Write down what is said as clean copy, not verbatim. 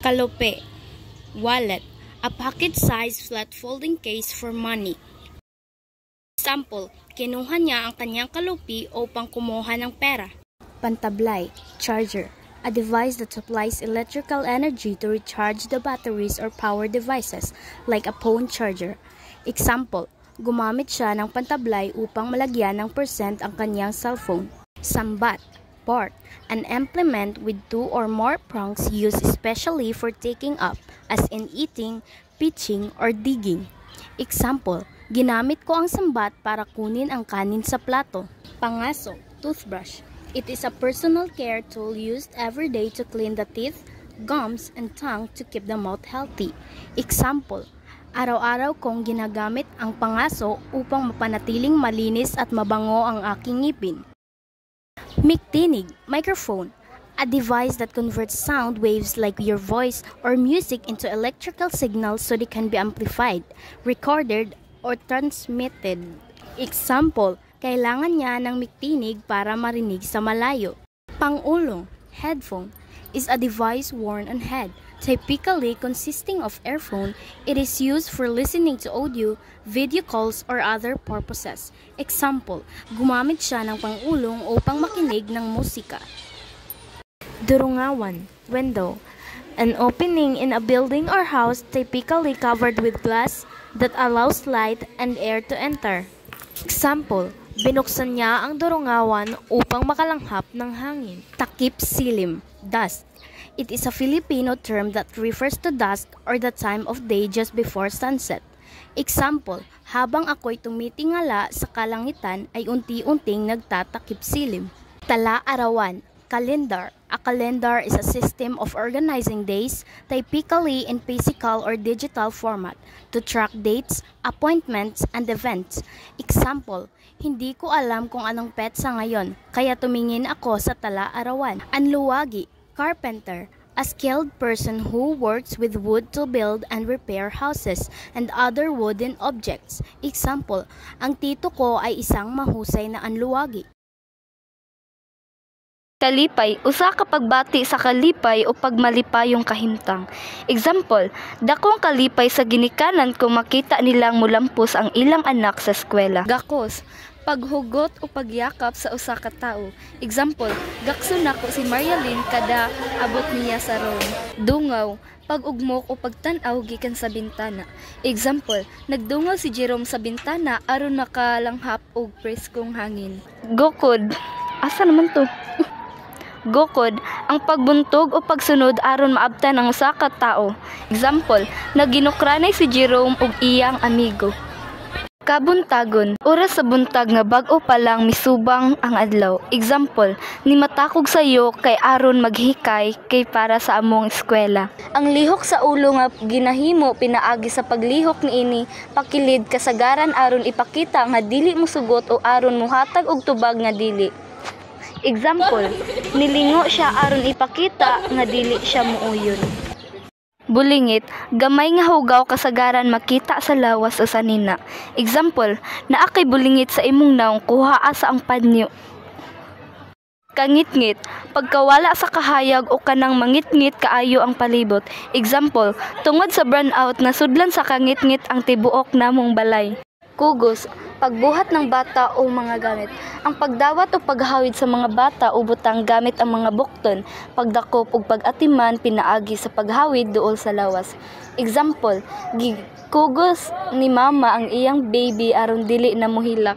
Kalope, wallet, a pocket-sized flat folding case for money. Example, kinuha niya ang kanyang kalupi upang kumuha ng pera. Pantablay, charger, a device that supplies electrical energy to recharge the batteries or power devices like a phone charger. Example, gumamit siya ng pantablay upang malagyan ng percent ang kanyang cellphone. Sambat, board, an implement with 2 or more prongs used especially for taking up, as in eating, pitching, or digging. Example, ginamit ko ang sambat para kunin ang kanin sa plato. Pangaso, toothbrush. It is a personal care tool used every day to clean the teeth, gums, and tongue to keep the mouth healthy. Example, araw-araw kong ginagamit ang pangaso upang mapanatiling malinis at mabango ang aking ngipin. Miktinig, microphone, a device that converts sound waves like your voice or music into electrical signals so they can be amplified, recorded, or transmitted. Example, kailangan niya ng miktinig para marinig sa malayo. Pangulong, headphone, is a device worn on head. Typically consisting of earphone, it is used for listening to audio, video calls, or other purposes. Example, gumamit siya ng pangulong upang makinig ng musika. Durungawan, window, an opening in a building or house typically covered with glass that allows light and air to enter. Example, binuksan niya ang durungawan upang makalanghap ng hangin. Takip silim, dusk. It is a Filipino term that refers to dusk or the time of day just before sunset. Example, habang ako'y tumitingala sa kalangitan ay unti-unting nagtatakip silim. Tala-arawan, calendar. A calendar is a system of organizing days, typically in physical or digital format, to track dates, appointments, and events. Example, hindi ko alam kung anong petsa ngayon, kaya tumingin ako sa tala-arawan. Anluwagi, carpenter, a skilled person who works with wood to build and repair houses and other wooden objects. Example, ang tito ko ay isang mahusay na anluwagi. Kalipay, usa ka pagbati sa kalipay o pagmalipayong kahimtang. Example, dakong kalipay sa ginikanan kung makita nilang mulampos ang ilang anak sa eskwela. Gakos, paghugot o pagyakap sa usa ka tawo. Example, gakso nako si Marialyn kada abot niya sa room. Dungaw, pag-ugmok o pagtan-aw gikan sa bintana. Example, nagdungaw si Jerome sa bintana aron makalanghap og preskong hangin. Gokod, asa naman to? Gokod, ang pagbuntog o pagsunod aron maabtan ang usa ka tawo. Example, naginukranay si Jerome og iyang amigo. Kabuntagon, oras sa buntag nga bag-o pa lang misubang ang adlaw. Example, ni matakog sayo kay aron maghikay kay para sa among eskwela. Ang lihok sa ulo nga ginahimo pinaagi sa paglihok niini pakilid kasagaran aron ipakita nga dili mo sugot o aron muhatag og tubag nga dili. Example, nilingo siya aron ipakita nga dili siya muuyon. Bulingit, gamay nga hugaw kasagaran makita sa lawas o sanina. Example, naa kay bulingit sa imong naong kuhaa sa ang panyo. Kangitngit, pagkawala sa kahayag o kanang mangitngit kaayo ang palibot. Example, tungod sa burnout nasudlan sa kangitngit ang tibuok namong balay. Kugos, pagbuhat ng bata o mga gamit. Ang pagdawat o paghawid sa mga bata o butang gamit ang mga bukton, pagdakop o pag-atiman pinaagi sa paghawid duol sa lawas. Example, gikugos ni mama ang iyang baby aron dili na mohilak.